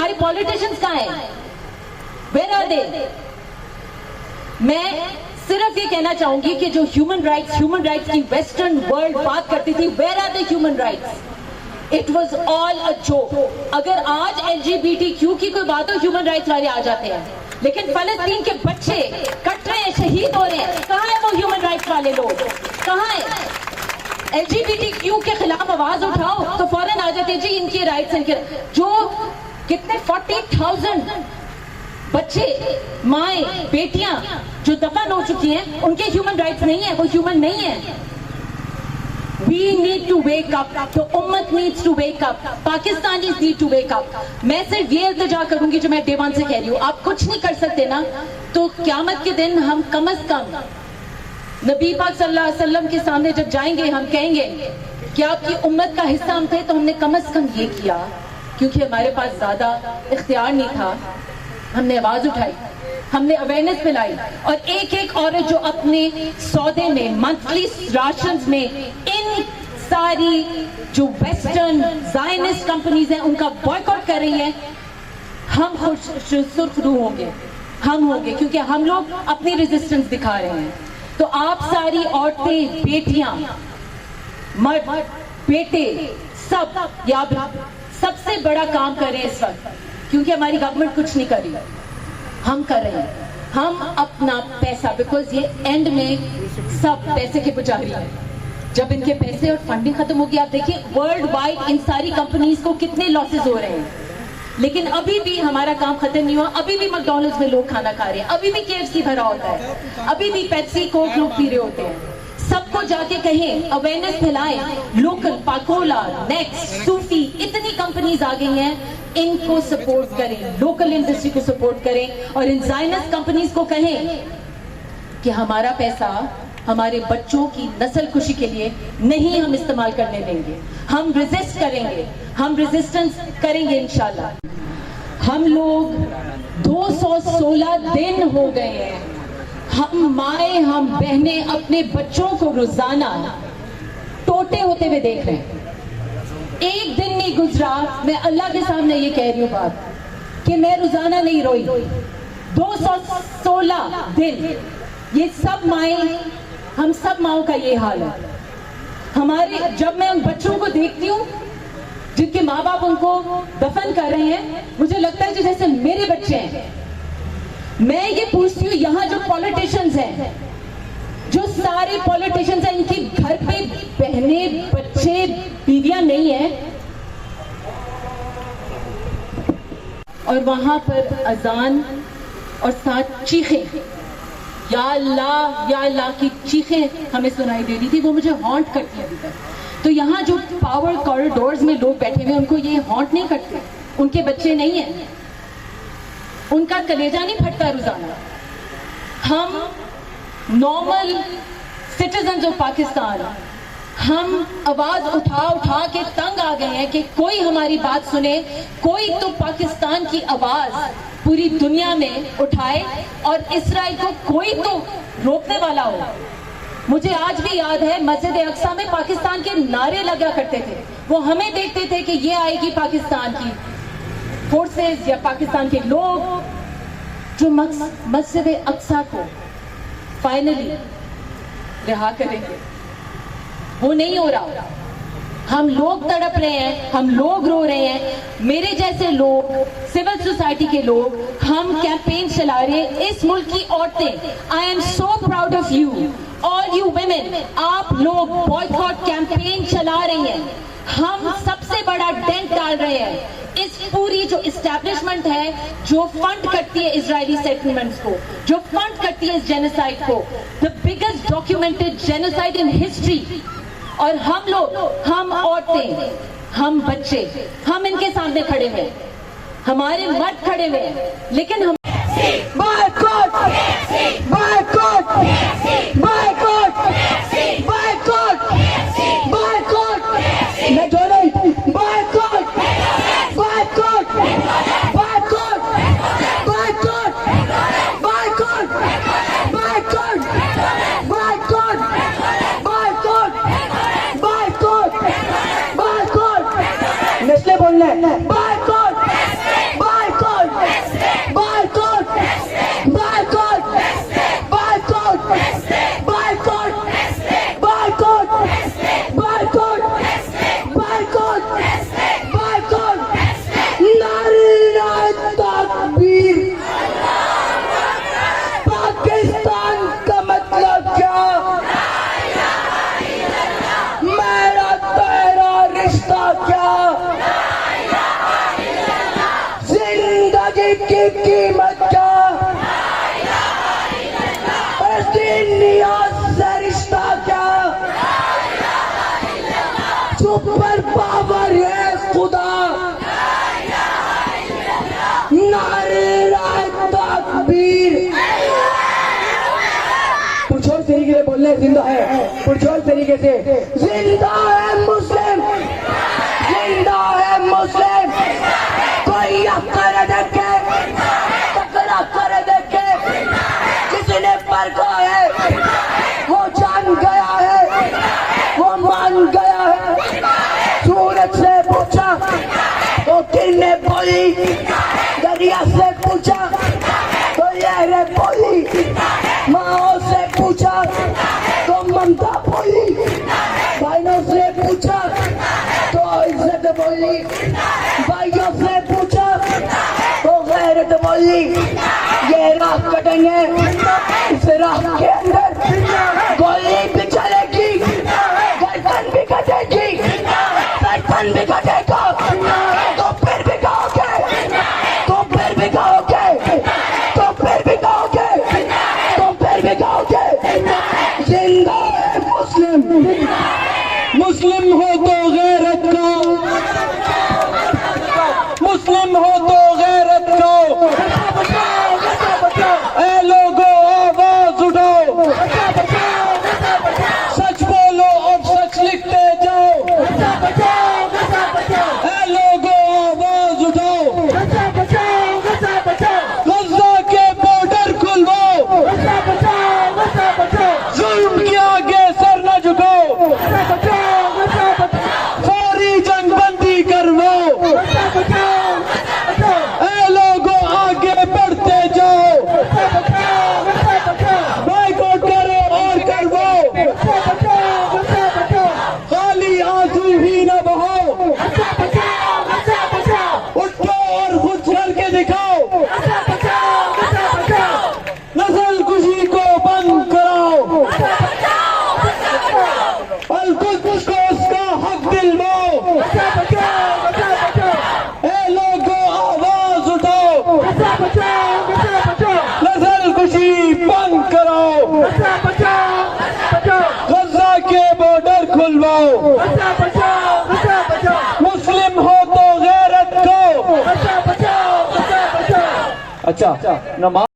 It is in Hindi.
हमारे पॉलिटिशियंस कहाँ हैं? Where are they? मैं सिर्फ ये कहना चाहूंगी कि जो ह्यूमन राइट्स की वेस्टर्न वर्ल्ड बात करती थी, where are the human rights? It was all a joke. अगर आज LGBTQ की कोई बात हो, ह्यूमन राइट्स वाले आ जाते हैं, लेकिन फलस्तीन के बच्चे कट रहे हैं, शहीद हो रहे हैं, कहाँ है वो ह्यूमन राइट्स वाले लोग? कहाँ है? LGBTQ के खिलाफ आवाज उठाओ तो फौरन आ जाते हैं जी इनके राइट्स, इनके जो कितने 40,000 बच्चे, माएं, बेटियां जो दफन हो चुकी हैं, उनके ह्यूमन राइट्स नहीं है, वो ह्यूमन नहीं है। We need to wake up. तो उम्मत needs to wake up. Pakistanis need to wake up. मैं सिर्फ ये इल्तिजा करूंगी जो मैं डे वन से कह रही हूँ, आप कुछ नहीं कर सकते ना, तो क़यामत के दिन हम कम से कम नबी पाक सल्लल्लाहु अलैहि वसल्लम के सामने जब जाएंगे, हम कहेंगे कि आपकी उम्मत का हिस्सा हम थे, तो हमने कम से कम ये किया, क्योंकि हमारे पास ज्यादा इख्तियार नहीं था। हमने आवाज उठाई, हमने अवेयरनेस फैलाई, और एक एक औरत जो अपने सौदे में, मंथली राशंस में इन सारी जो वेस्टर्न ज़ायनिस्ट कंपनीज हैं उनका बॉयकॉट कर रही है, हम सुर्खरू होंगे, हम होंगे, क्योंकि हम लोग अपनी रेजिस्टेंस दिखा रहे हैं। तो आप सारी औरतें, बेटियां, मर्द, बेटे, सब याद सबसे बड़ा काम कर रहे हैं इस वक्त, क्योंकि हमारी गवर्नमेंट कुछ नहीं कर रही, हम कर रहे हैं। हम अपना पैसा, बिकॉज ये एंड में सब पैसे के पुजारी हैं। जब इनके पैसे और फंडिंग खत्म होगी, आप देखिए वर्ल्ड वाइड इन सारी कंपनीज को कितने लॉसेस हो रहे हैं, लेकिन अभी भी हमारा काम खत्म नहीं हुआ। अभी भी मैकडॉनल्ड्स में लोग खाना खा रहे हैं, अभी भी KFC भरा होता है, अभी भी पेप्सी कोक लोग पी रहे होते हैं। सबको जाके कहें, अवेयरनेस फैलाएं, लोकल, पाकोला, नेक्स्ट, सूफी, इतनी कंपनीज आ गई हैं, इनको सपोर्ट करें, लोकल इंडस्ट्री को सपोर्ट करें, और इन ज़ायनिस्ट कंपनीज को कहें कि हमारा पैसा हमारे बच्चों की नस्ल खुशी के लिए नहीं हम इस्तेमाल करने देंगे। हम रेजिस्ट करेंगे, हम रेजिस्टेंस करेंगे इंशाल्लाह। हम लोग 216 दिन हो गए हैं, हम माएं, हम बहनें अपने बच्चों को रोजाना टोटे होते हुए देख रहे हैं। एक दिन नहीं गुजरा, मैं अल्लाह के सामने ये कह रही हूँ बात, कि मैं रोजाना नहीं रोई। 216 दिन, ये सब माएं, हम सब माओं का ये हाल है। हमारे, जब मैं उन बच्चों को देखती हूँ जिनके माँ बाप उनको दफन कर रहे हैं, मुझे लगता है जैसे मेरे बच्चे हैं। मैं ये पूछती हूँ, यहाँ जो पॉलिटिशियंस हैं, जो सारे पॉलिटिशियंस हैं, इनके घर पे बहनें, बच्चे, बीवियां नहीं है, और वहां पर अजान और साथ चीखें, या अल्लाह की चीखें हमें सुनाई दे रही थी, वो मुझे हॉन्ट करती है अभी तक। तो यहाँ जो पावर कॉरिडोर्स में लोग बैठे हुए, उनको ये हॉन्ट नहीं करते, उनके बच्चे नहीं हैं, उनका कलेजा नहीं फटता रोजाना। हम नॉर्मल सिटीजन्स ऑफ पाकिस्तान, हम आवाज उठा के तंग आ गए हैं कि कोई हमारी बात सुने, कोई तो पाकिस्तान की आवाज पूरी दुनिया में उठाए, और इसराइल को कोई तो रोकने वाला हो। मुझे आज भी याद है, मस्जिद अक्सा में पाकिस्तान के नारे लगा करते थे, वो हमें देखते थे कि ये आएगी पाकिस्तान की फोर्सेस या पाकिस्तान के लोग जो मस्जिद अक्सा को फाइनली रिहा करेंगे। वो नहीं हो रहा। हम लोग तड़प रहे हैं, हम लोग रो रहे हैं, मेरे जैसे लोग, सिविल सोसाइटी के लोग, हम कैंपेन चला रहे हैं। इस मुल्क की औरतें, I am so proud of you, all you women, आप लोग बॉयकॉट कैंपेन चला रही हैं। हम सबसे बड़ा डेंट डाल रहे हैं इस पूरी जो इस्टेब्लिशमेंट है, जो फंड करती है इजरायली सेटलमेंट्स को, जो फंड करती है इस जेनोसाइड को, the biggest documented genocide in history. और हम लोग, हम औरतें, हम बच्चे, हम इनके सामने खड़े हुए, हमारे मर्द खड़े हुए हैं, लेकिन हम boycott, boycott, boycott, boycott, boycott, मैं जो रही boycott, boycott, boycott, boycott, boycott, boycott, boycott, boycott, boycott, boycott, Nestle बोलना है, बायकॉट, बायकॉट, इजिप्ट की कीमत क्या, फलस्तीनियों से रिश्ता क्या, सुपर पावर है खुदा, नारे तकबीर। पुरजोर तरीके से बोलने, जिंदा है पुरजोर तरीके से, जिंदा है मुस्लिम, जिंदा है मुस्लिम। कोई कर देखे, टकरा कर देखे, किसने परखा है वो जान गया है, वो मान गया है। सूरज से पूछा तो किरने बोली, दरिया से पूछा तो लहरें बोली, माओ से पूछा तो ममता बोली, भाइयों से पूछा तो इज्जत बोली, भाइयों से पूछा तो गैरत बोली। ये राह कटेंगे, इस राह के अंदर गोली भी चलेगी, गर्दन भी कटेगी, गर्दन भी कटेगा, तो फिर भी खाओगे, तो फिर भी खाओगे, तो फिर भी खाओगे, तो फिर भी खाओगे। जिंदा है मुस्लिम, मुस्लिम हो तो गैरत को, मुस्लिम हो तो गैरत को। ए लोगों आवाज उठाओ, सच बोलो और सच लिखते जाओ। ए लोगों आवाज उठाओ, गज़ा के बॉर्डर खुलवाओ, जुल्म के आगे सर न झुकाओ, फौरी जंगबंदी करवाओ। ए लोगों आगे बढ़ते जाओ, बाइकआउट करो और करवाओ, खाली आंसू ही न बहाओ, उठो और खुद करके दिखाओ, नस्ल कुशी को बंद कराओ, और कुछ को उसका हक दिलवाओ। ए लोगों आवाज उठाओ, नस्ल कुशी बंद कराओ, गज़ा के बॉर्डर खुलवाओ। मुस्लिम हो तो गैरत को। अच्छा नमाज